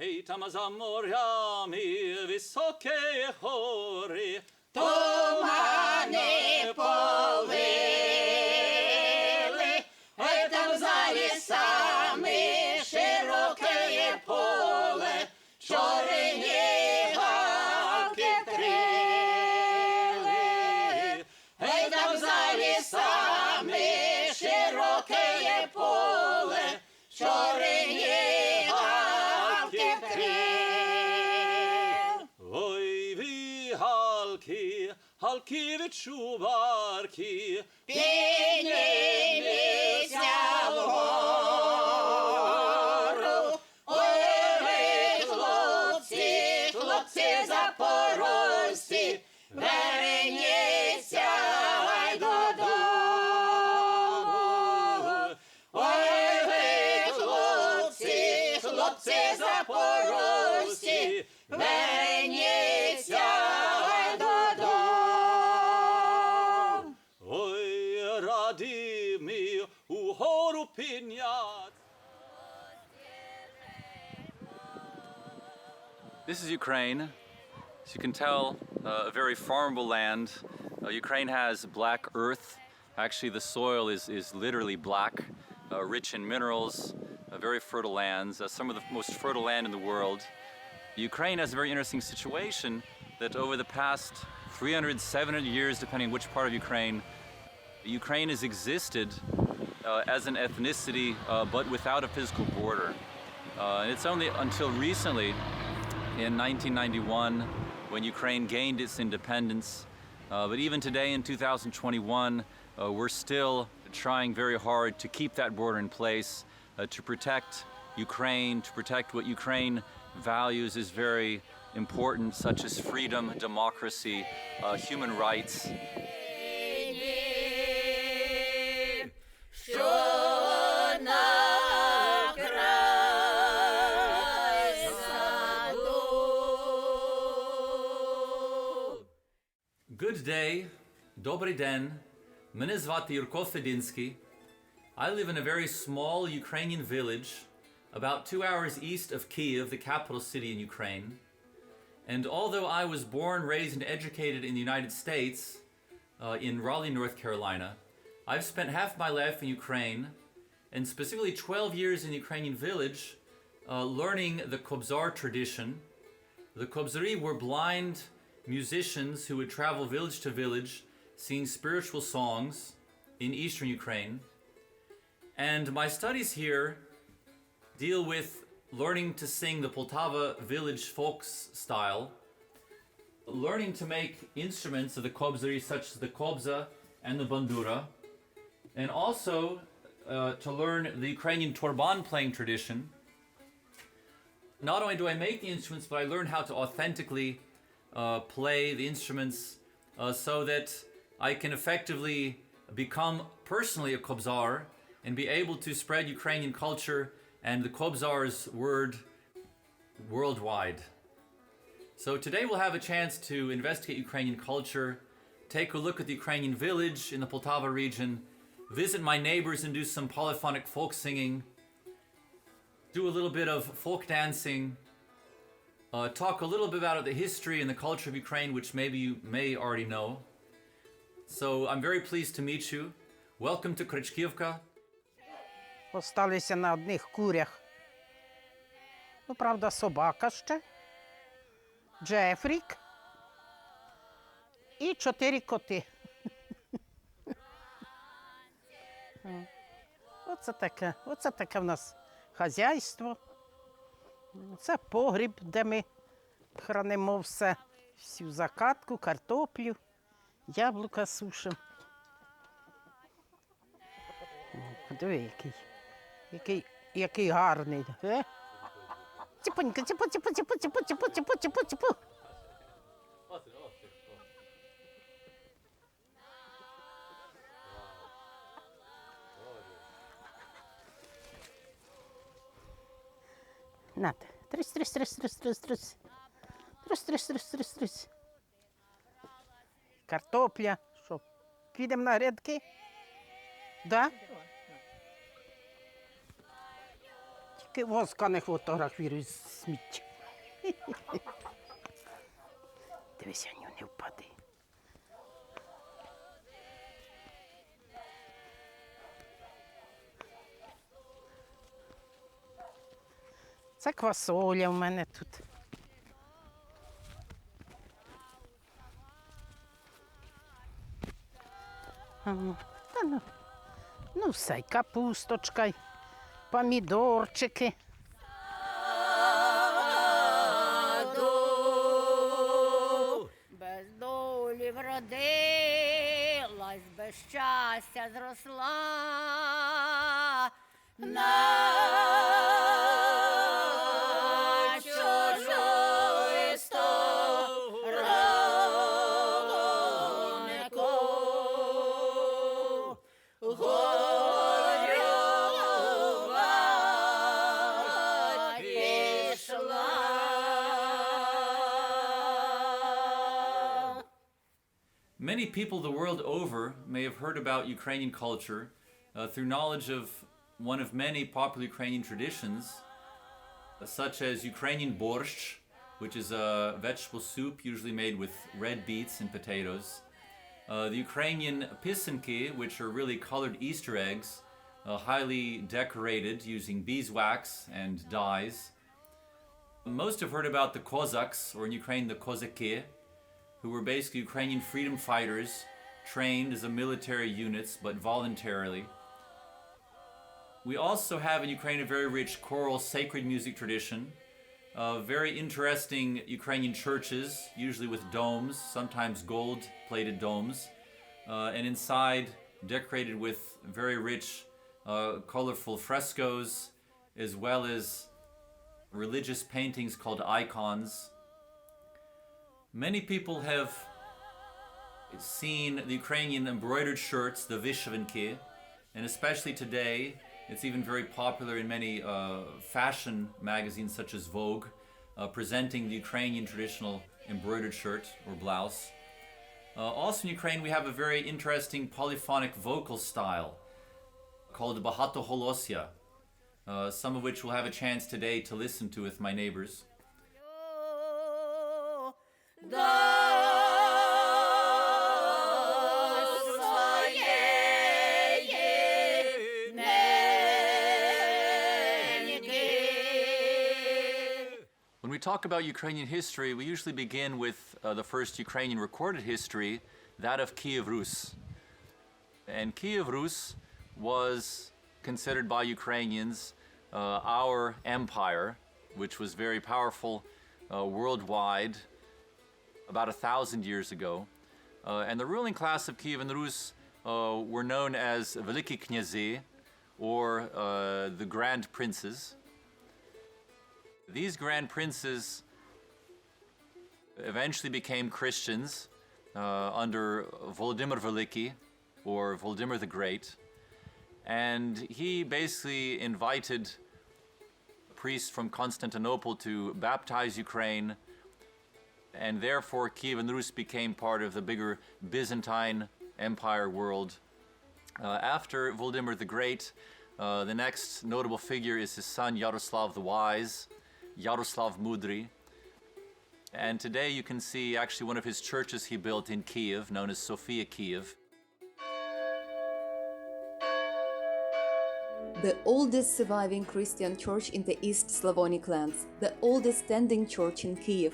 Ей там за морями високі гори, Тумани повили, ой там за лісами широке поле, чорні галки крили. Ой там за лісами широке поле, чорні галки крили. ой ви галки, галки відчуварки, Підніміться вгору, ой ви хлопці, хлопці запорожці, верніться ай додому. Ой ви хлопці, хлопці запорожці, верніться ай додому. ой раді ми угору піднять. This is Ukraine. As you can tell, a very farmable land. Ukraine has black earth. Actually, the soil is literally black, rich in minerals, very fertile lands, some of the most fertile land in the world. Ukraine has a very interesting situation that over the past 300, 700 years, depending on which part of Ukraine, Ukraine has existed as an ethnicity, but without a physical border. And it's only until recently, in 1991, when Ukraine gained its independence. But even today in 2021, we're still trying very hard to keep that border in place, to protect Ukraine, to protect what Ukraine values is very important, such as freedom, democracy, human rights. Good day, добрий день. Мене звати Jurij Fedynskyj. I live in a very small Ukrainian village, about 2 hours east of Kyiv, the capital city in Ukraine. And although I was born, raised, and educated in the United States, in Raleigh, North Carolina, I've spent half my life in Ukraine, and specifically 12 years in the Ukrainian village, learning the Kobzar tradition. The Kobzari were blind musicians who would travel village to village, singing spiritual songs in eastern Ukraine. And my studies here deal with learning to sing the Poltava village folk style, learning to make instruments of the Kobzari such as the Kobza and the Bandura, and also to learn the Ukrainian Torban playing tradition. Not only do I make the instruments, but I learn how to authentically play the instruments so that I can effectively become personally a Kobzar and be able to spread Ukrainian culture and the Kobzar's word worldwide. So today we'll have a chance to investigate Ukrainian culture, take a look at the Ukrainian village in the Poltava region, visit my neighbors and do some polyphonic folk singing, do a little bit of folk dancing, talk a little bit about the history and the culture of Ukraine, which maybe you may already know. So I'm very pleased to meet you. Welcome to Кричківка. Осталися на одних курях. Ну, правда, собака ще, Джефрік і 4 коти. Оце таке в нас хазяйство. Це погріб, де ми хранимо все. Всю закатку, картоплю, яблука сушимо. Диви, який гарний. Ціпонька, ціпу. Нате. Трись. Картопля. Що, підемо на грядки? Да? Тільки воска не фотографіруй сміття. Дивися, Аню, не впади. Це квасоля в мене тут. Та ну все, й капусточка, й помідорчики. Без долі вродилась, без щастя зросла. На чужої стороннику горювать пішла. Many people the world over may have heard about Ukrainian culture through knowledge of one of many popular Ukrainian traditions, such as Ukrainian borscht, which is a vegetable soup usually made with red beets and potatoes, the Ukrainian pisanki, which are really colored Easter eggs, highly decorated using beeswax and dyes. Most have heard about the Cossacks, or in Ukraine the Kozaki, who were basically Ukrainian freedom fighters trained as a military units but voluntarily. We also have in Ukraine a very rich choral sacred music tradition, very interesting Ukrainian churches, usually with domes, sometimes gold-plated domes, and inside decorated with very rich, colorful frescoes, as well as religious paintings called icons. Many people have seen the Ukrainian embroidered shirts, the vyshyvanki, and especially today, it's even very popular in many fashion magazines such as Vogue, presenting the Ukrainian traditional embroidered shirt or blouse. Also in Ukraine we have a very interesting polyphonic vocal style called Bahatoholosya, some of which we'll have a chance today to listen to with my neighbors. When we talk about Ukrainian history, we usually begin with the first Ukrainian recorded history, that of Kiev Rus. And Kiev Rus was considered by Ukrainians our empire, which was very powerful worldwide about 1,000 years ago. And the ruling class of Kiev and Rus were known as Veliki Knyazi, or the Grand Princes. These Grand Princes eventually became Christians under Volodymyr Veliki, or Volodymyr the Great. And he basically invited priests from Constantinople to baptize Ukraine, and therefore Kiev and Rus became part of the bigger Byzantine Empire world. After Volodymyr the Great, the next notable figure is his son Yaroslav the Wise, Yaroslav Mudry. And today you can see actually one of his churches he built in Kiev, known as Sophia Kiev. The oldest surviving Christian church in the East Slavonic lands, the oldest standing church in Kiev,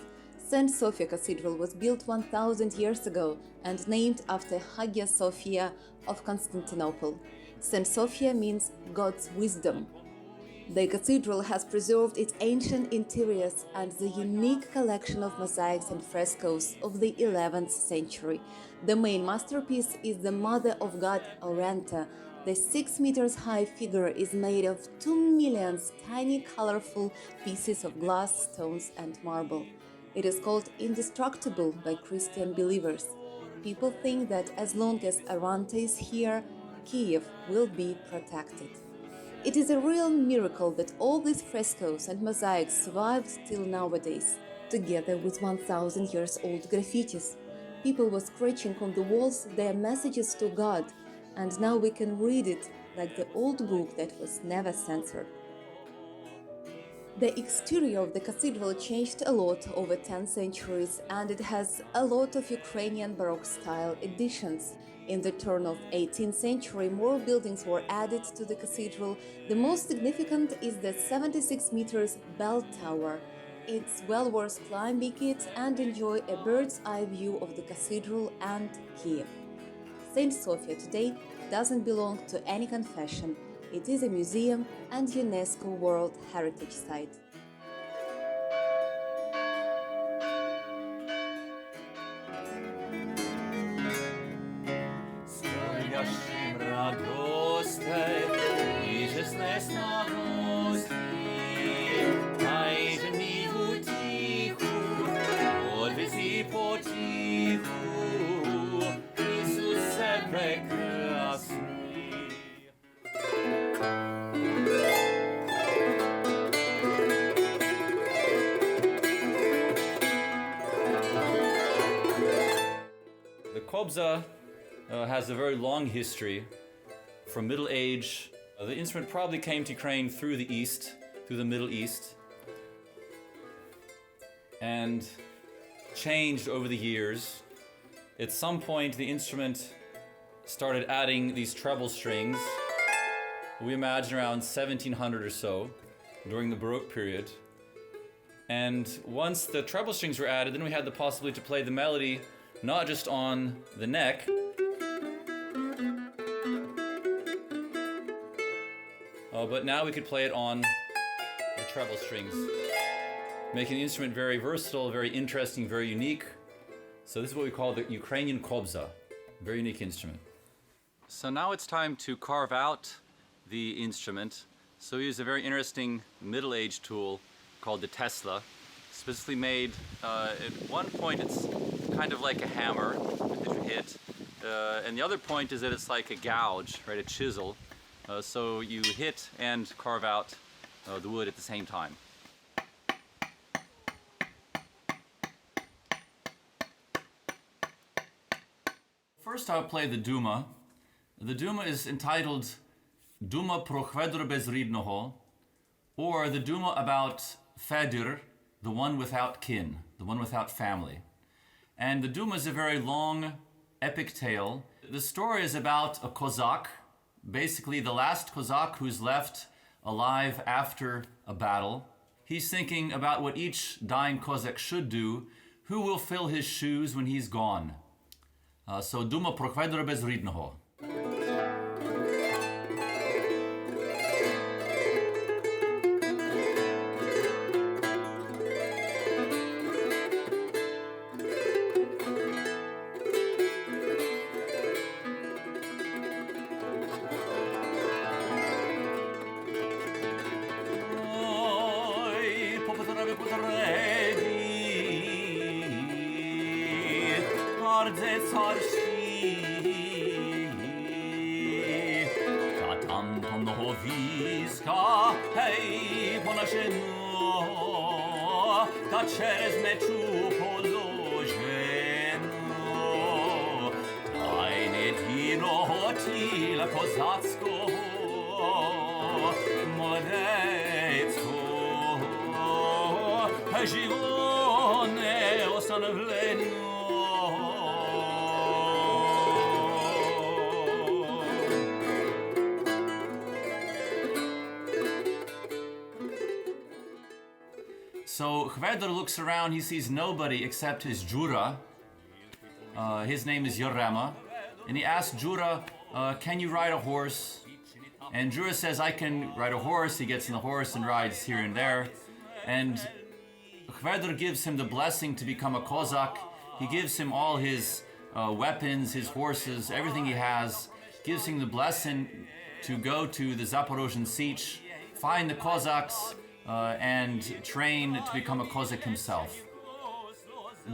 St. Sophia Cathedral was built 1,000 years ago and named after Hagia Sophia of Constantinople. St. Sophia means God's wisdom. The cathedral has preserved its ancient interiors and the unique collection of mosaics and frescoes of the 11th century. The main masterpiece is the Mother of God Orenta. The 6 meters high figure is made of 2 million tiny colorful pieces of glass, stones and marble. It is called indestructible by Christian believers. People think that as long as Orenta is here, Kiev will be protected. It is a real miracle that all these frescoes and mosaics survived till nowadays, together with 1,000 years old graffitis. People were scratching on the walls their messages to God, and now we can read it like the old book that was never censored. The exterior of the cathedral changed a lot over 10 centuries, and it has a lot of Ukrainian Baroque style additions. In the turn of 18th century, more buildings were added to the cathedral. The most significant is the 76 meters bell tower. It's well worth climbing it and enjoy a bird's eye view of the cathedral and Kiev. Saint Sophia today doesn't belong to any confession. It is a museum and UNESCO World Heritage Site. The Kobza has a very long history. From Middle Age, the instrument probably came to Ukraine through the East, through the Middle East, and changed over the years. At some point, the instrument started adding these treble strings. We imagine around 1700 or so, during the Baroque period. And once the treble strings were added, then we had the possibility to play the melody not just on the neck, but now we could play it on the treble strings, making the instrument very versatile, very interesting, very unique. So this is what we call the Ukrainian Kobza, very unique instrument. So now it's time to carve out the instrument. So we use a very interesting middle-age tool called the Tesla, specifically made, at one point it's kind of like a hammer that you hit, and the other point is that it's like a gouge, right, a chisel. So you hit and carve out the wood at the same time. First I'll play the Duma. The Duma is entitled Duma pro Khvedir bez ribnoho, or the Duma about Khvedir, the one without kin, the one without family. And the Duma is a very long, epic tale. The story is about a Cossack, basically the last Cossack who's left alive after a battle. He's thinking about what each dying Cossack should do. Who will fill his shoes when he's gone? So Duma pro Khvedir bez ribnoho. Через мечу положено, тайне діно тіла козацького, молодецького, живо не остановлено. So Khvedir looks around, he sees nobody except his Jura. His name is Yorema. And he asks Jura, can you ride a horse? And Jura says, I can ride a horse. He gets in the horse and rides here and there. And Khvedir gives him the blessing to become a Cossack. He gives him all his weapons, his horses, everything he has. Gives him the blessing to go to the Zaporozhian Sich, find the Cossacks, and train to become a Cossack himself.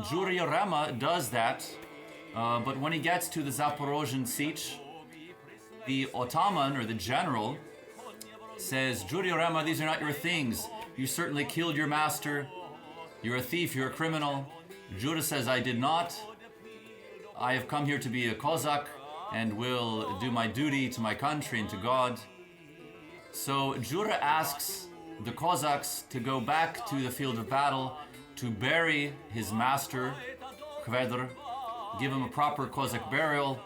Jurij Fedynskyj does that, but when he gets to the Zaporozhian Sich, the Ottoman, or the general, says, Jurij Fedynskyj, these are not your things. You certainly killed your master. You're a thief, you're a criminal. Jurij says, I did not. I have come here to be a Cossack and will do my duty to my country and to God. So Jurij asks the Cossacks to go back to the field of battle to bury his master, Khvedir, give him a proper Cossack burial,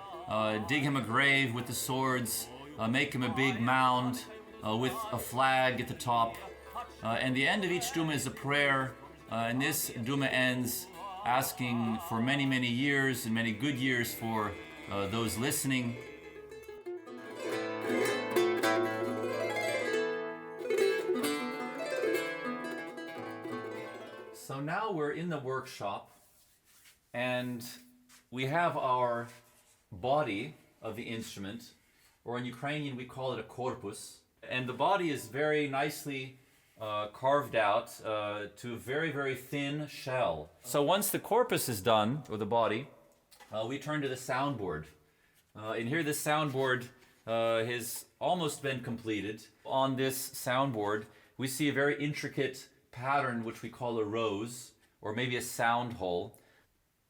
dig him a grave with the swords, make him a big mound with a flag at the top. And the end of each Duma is a prayer, and this Duma ends asking for many, many years and many good years for those listening. So now we're in the workshop, and we have our body of the instrument, or in Ukrainian we call it a korpus, and the body is very nicely carved out to a very, very thin shell. So once the corpus is done, or the body, we turn to the soundboard. And here the soundboard has almost been completed. On this soundboard, we see a very intricate pattern which we call a rose, or maybe a sound hole.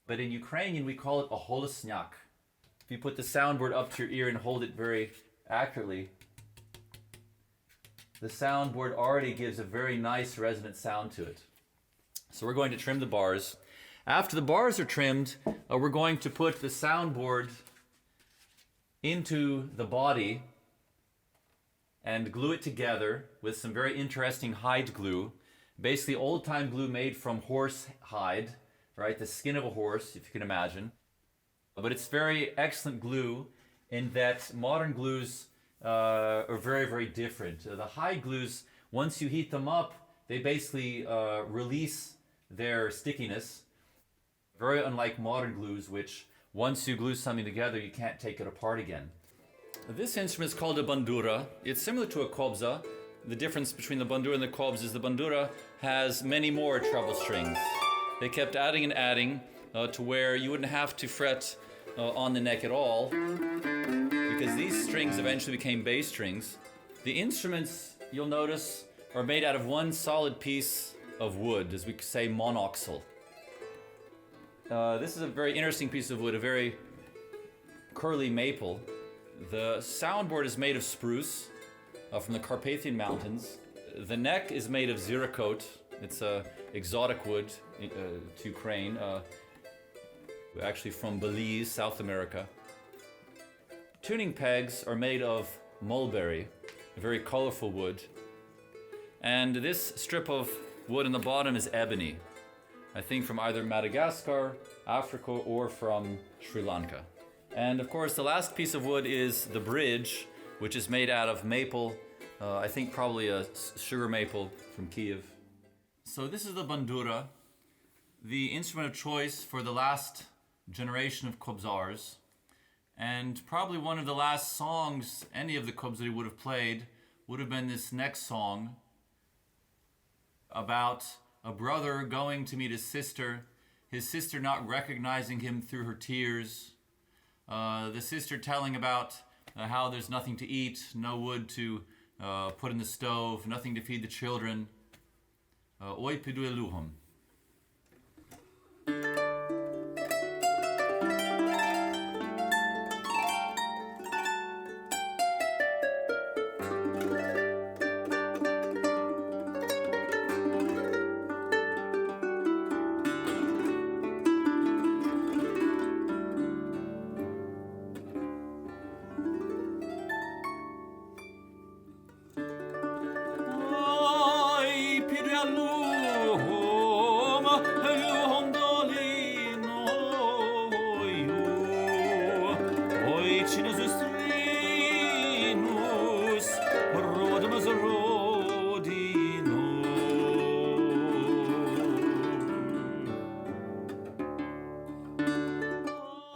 But in Ukrainian, we call it a holosnyak. If you put the soundboard up to your ear and hold it very accurately, the soundboard already gives a very nice resonant sound to it. So we're going to trim the bars. After the bars are trimmed, we're going to put the soundboard into the body and glue it together with some very interesting hide glue. Basically old-time glue made from horse hide, right? The skin of a horse, if you can imagine. But it's very excellent glue in that modern glues are very, very different. The hide glues, once you heat them up, they basically release their stickiness. Very unlike modern glues, which once you glue something together, you can't take it apart again. This instrument is called a bandura. It's similar to a kobza. The difference between the bandura and the kobza is the bandura has many more treble strings. They kept adding and adding to where you wouldn't have to fret on the neck at all, because these strings eventually became bass strings. The instruments, you'll notice, are made out of one solid piece of wood, as we say, monoxyle. This is a very interesting piece of wood, a very curly maple. The soundboard is made of spruce from the Carpathian Mountains. The neck is made of zircot. It's a exotic wood to Ukraine, actually from Belize, South America. Tuning pegs are made of mulberry, a very colorful wood. And this strip of wood in the bottom is ebony, I think from either Madagascar, Africa, or from Sri Lanka. And of course, the last piece of wood is the bridge, which is made out of maple, I think probably a sugar maple from Kiev. So this is the bandura, the instrument of choice for the last generation of Kobzars, and probably one of the last songs any of the Kobzari would have played would have been this next song about a brother going to meet his sister not recognizing him through her tears, the sister telling about how there's nothing to eat, no wood to put in the stove, nothing to feed the children. Oi pidu eluhum.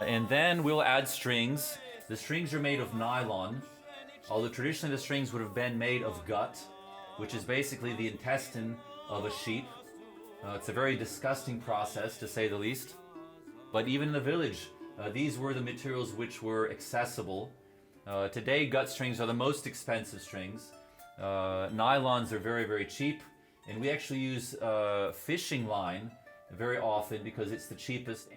And then we'll add strings. The strings are made of nylon, although traditionally the strings would have been made of gut, which is basically the intestine of a sheep. It's a very disgusting process, to say the least. But even in the village, these were the materials which were accessible. Today, gut strings are the most expensive strings. Nylons are very, very cheap. And we actually use fishing line very often because it's the cheapest.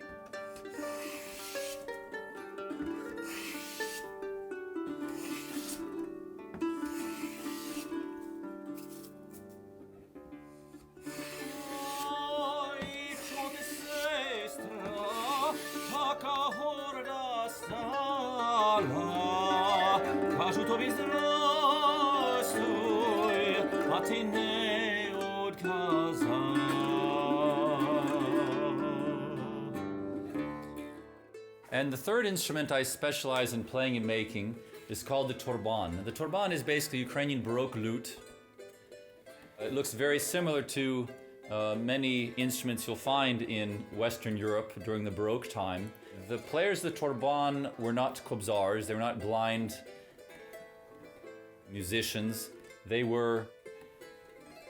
And the third instrument I specialize in playing and making is called the Torban. The Torban is basically Ukrainian Baroque lute. It looks very similar to many instruments you'll find in Western Europe during the Baroque time. The players of the Torban were not Kobzars, they were not blind musicians. They were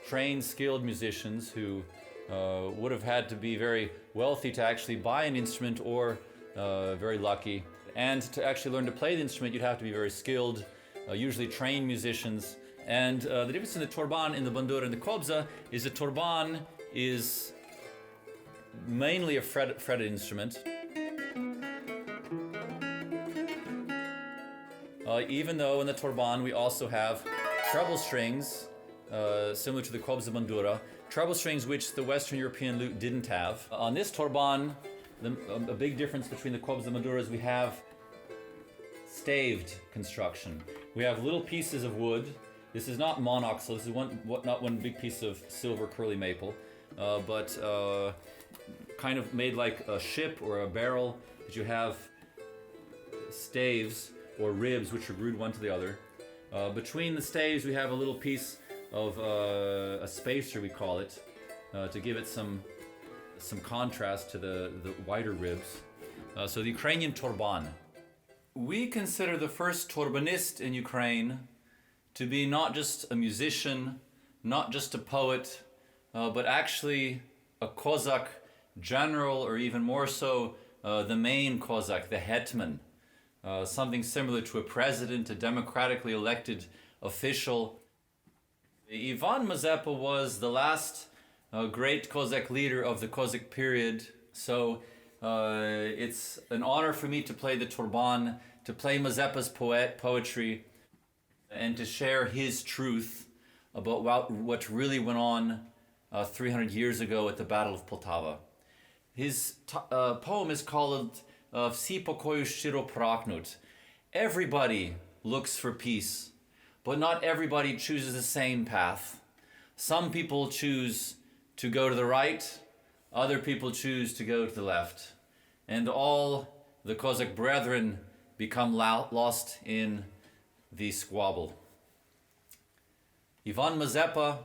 trained, skilled musicians who would have had to be very wealthy to actually buy an instrument or very lucky. And to actually learn to play the instrument, you'd have to be very skilled, usually trained musicians. And the difference in the Torban, in the Bandura, and the Kobza is the Torban is mainly a fretted instrument. Even though in the Torban we also have treble strings, similar to the Kobza Bandura, treble strings which the Western European lute didn't have. On this Torban, a big difference between the Kobza and Bandura is we have staved construction. We have little pieces of wood. This is not monoxide, this is not one big piece of silver curly maple, but kind of made like a ship or a barrel, that you have staves or ribs which are glued one to the other. Between the staves we have a little piece of a spacer, we call it, to give it some contrast to the wider ribs. So the Ukrainian Torban. We consider the first Torbanist in Ukraine to be not just a musician, not just a poet, but actually a Cossack general, or even more so, the main Cossack, the hetman. Something similar to a president, a democratically elected official. Ivan Mazepa was the last great Cossack leader of the Cossack period, so it's an honor for me to play the Torban, to play Mazepa's poetry, and to share his truth about what really went on 300 years ago at the Battle of Poltava. His poem is called Vsi pokoju shiro praknut. Everybody looks for peace, but not everybody chooses the same path. Some people choose to go to the right, other people choose to go to the left. And all the Cossack brethren become lost in the squabble. Ivan Mazepa,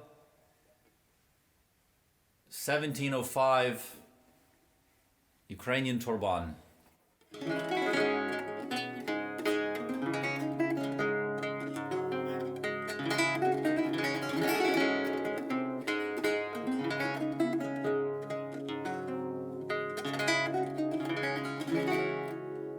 1705, Ukrainian Torban.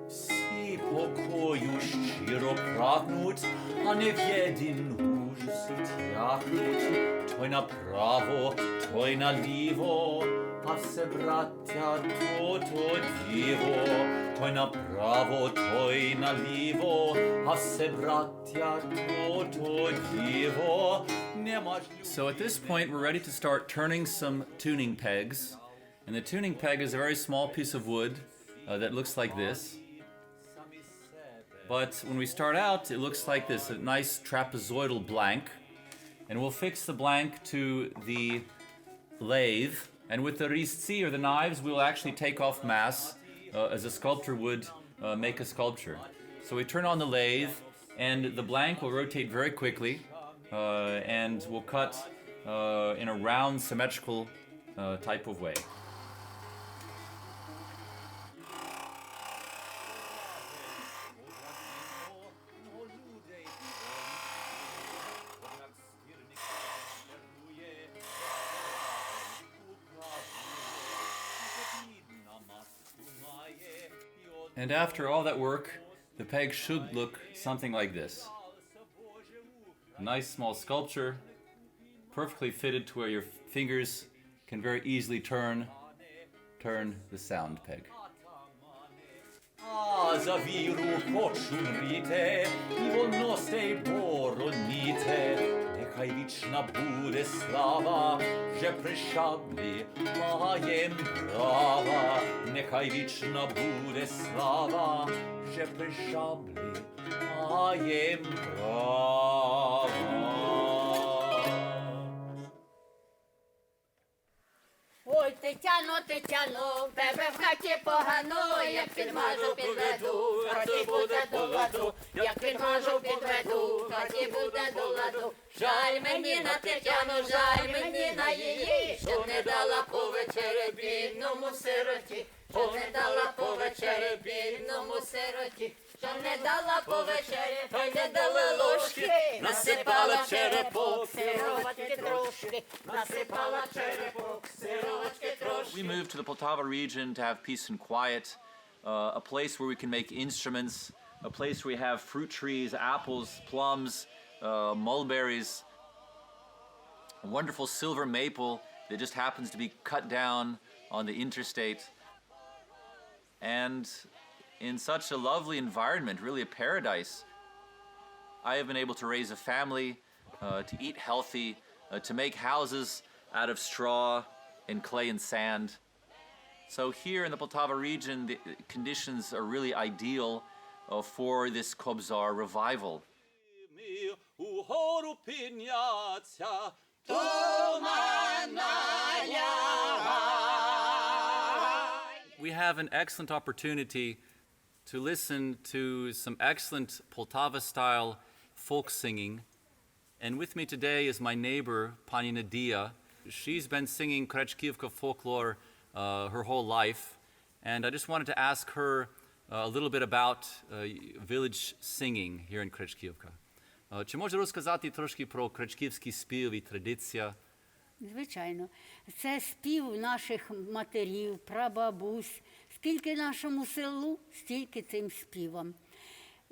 Всі покою щиро прагнуть, а не в єдин ужас тягнуть. Той направо, той наліво, а все браття то діво. Той направо, той наліво, а все браття то діво. So at this point we're ready to start turning some tuning pegs. And the tuning peg is a very small piece of wood that looks like this. But when we start out, it looks like this, a nice trapezoidal blank. And we'll fix the blank to the lathe. And with the riztsi, or the knives, we'll actually take off mass as a sculptor would make a sculpture. So we turn on the lathe, and the blank will rotate very quickly, and we'll cut in a round, symmetrical type of way. And after all that work, the peg should look something like this. A nice small sculpture, perfectly fitted to where your fingers can very easily turn the sound peg. А за віру почумріте, і воно сей бороніте. Нехай вічна буде слава, вже при шаблі маєм права. Нехай вічна буде слава, вже при шаблі маєм права. Ой, Теtyano, Теtyano, в тебе в хаті погано, як підмажу, підведу, в хаті буде до ладу, як підмажу, підведу, в хаті буде до ладу. Жаль мені на Тетяну, жаль мені на її, що не дала по вечері бідному сироті, що не дала по вечері бідному сироті, що не дала по вечері, та й не дала ложки, насипала черепок, сировочки трошки, насипала черепок, сировочки трошки. We moved to the Poltava region to have peace and quiet, a place where we can make instruments, a place where we have fruit trees, apples, plums, mulberries, a wonderful silver maple that just happens to be cut down on the interstate. And in such a lovely environment, really a paradise, I have been able to raise a family, to eat healthy, to make houses out of straw and clay and sand. So here in the Poltava region, the conditions are really ideal for this Kobzar revival. Угору підняться, We have an excellent opportunity to listen to some excellent Poltava-style folk singing. And with me today is my neighbor, Pani Nadiya. She's been singing Krečkivka folklore her whole life. And I just wanted to ask her a little bit about village singing here in Krečkivka. Чи може розказати трошки про кречківський спів і традиція? Звичайно. Це спів наших матерів, прабабусь. Скільки нашому селу, стільки цим співам.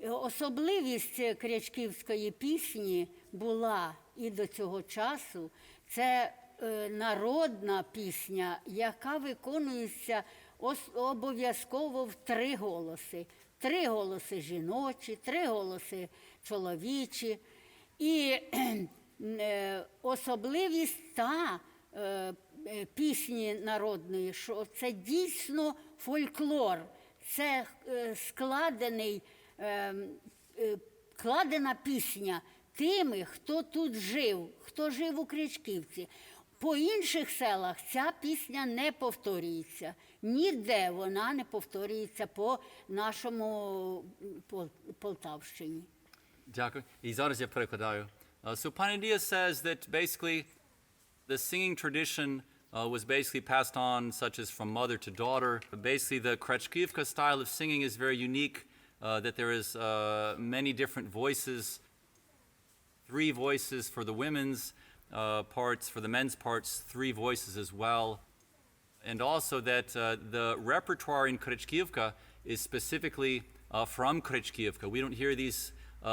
Особливість крячківської пісні була і до цього часу. Це народна пісня, яка виконується обов'язково в 3 голоси. 3 голоси жіночі, 3 голоси чоловічі. І особливість пісні народної, що це дійсно фольклор. Це складена пісня тими, хто тут жив, хто жив у Крячківці. По інших селах ця пісня не повторюється. Ніде вона не повторюється по нашому Полтавщині. Дякую. І зараз я перекладаю. So Pani Nadiya says that basically the singing tradition was basically passed on, such as from mother to daughter. Basically, the Krečkivka style of singing is very unique, that there is many different voices, 3 voices for the women's parts, for the men's parts, 3 voices as well. And also that the repertoire in Krečkivka is specifically from Krečkivka. We don't hear these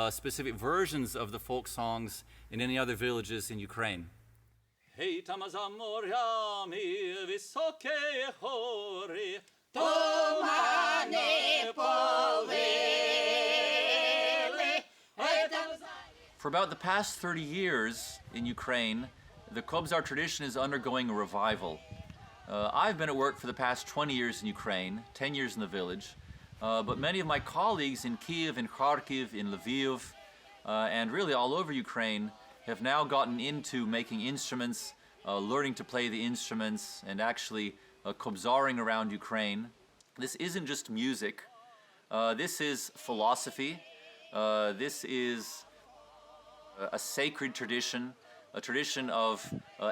specific versions of the folk songs in any other villages in Ukraine. Гей, там за морями високі гори, For about the past 30 years in Ukraine, the Kobzar tradition is undergoing a revival. I've been at work for the past 20 years in Ukraine, 10 years in the village, but many of my colleagues in Kyiv, in Kharkiv, in Lviv, and really all over Ukraine have now gotten into making instruments, learning to play the instruments, and actually kobzaring around Ukraine. This isn't just music. This is philosophy. This is a sacred tradition, a tradition of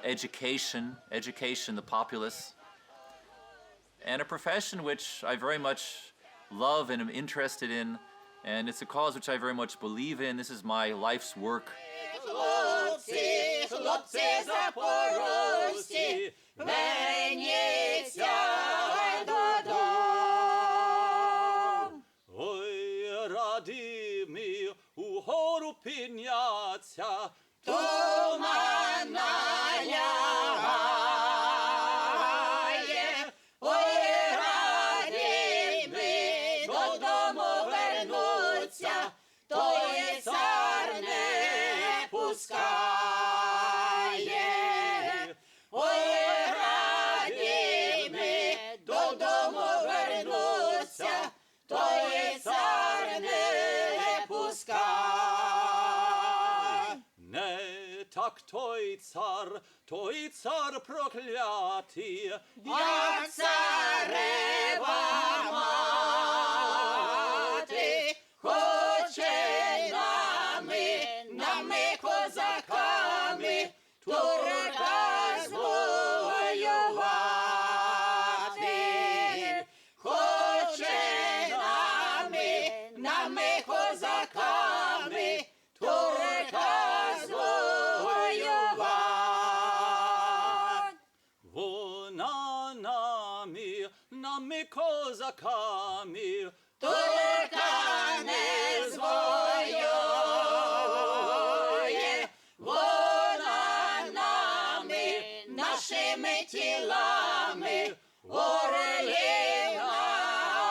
education, the populace, and a profession which I very much love and am interested in, and it's a cause which I very much believe in. This is my life's work. Хлопці, хлопці запорожці, верніться додому. ой, раді ми угору підняться, Туман налягає, ой, раді ми додому вернуться, той цар не пускає. Ой, раді ми додому вернуться, той цар не пускає. не так той цар, той цар проклятий, як царева мати, хоче нами козаками, турка звоювати. Хоче нами козаками, турка звоювати. вона нами козаками, Турка не звоює, вона нами, нашими тілами, орлів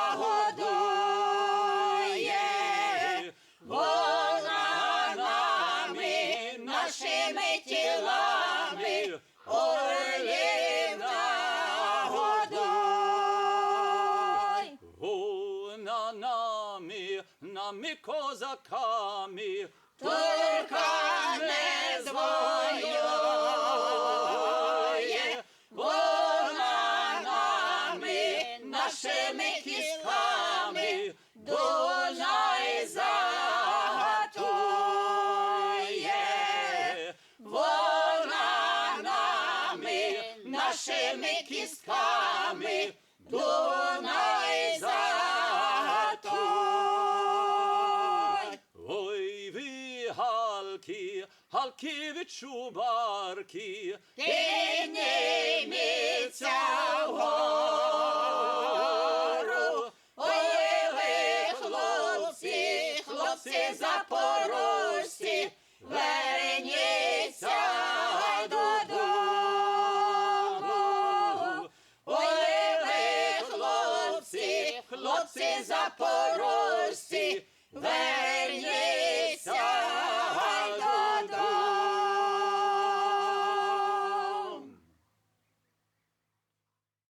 нагодує. Вона нами, нашими тілами, орлів нагодує. вона нами козаками, Турка не звоює, вона нами, нашими кістками, Дунай загатує. Вона нами, нашими кістками, Дунай загатує. ой ви галки відчубарки, Підніміться вгору, ой ви хлопці, хлопці запорожці, верніться додому. Ой ви хлопці, хлопці запорожці, верніться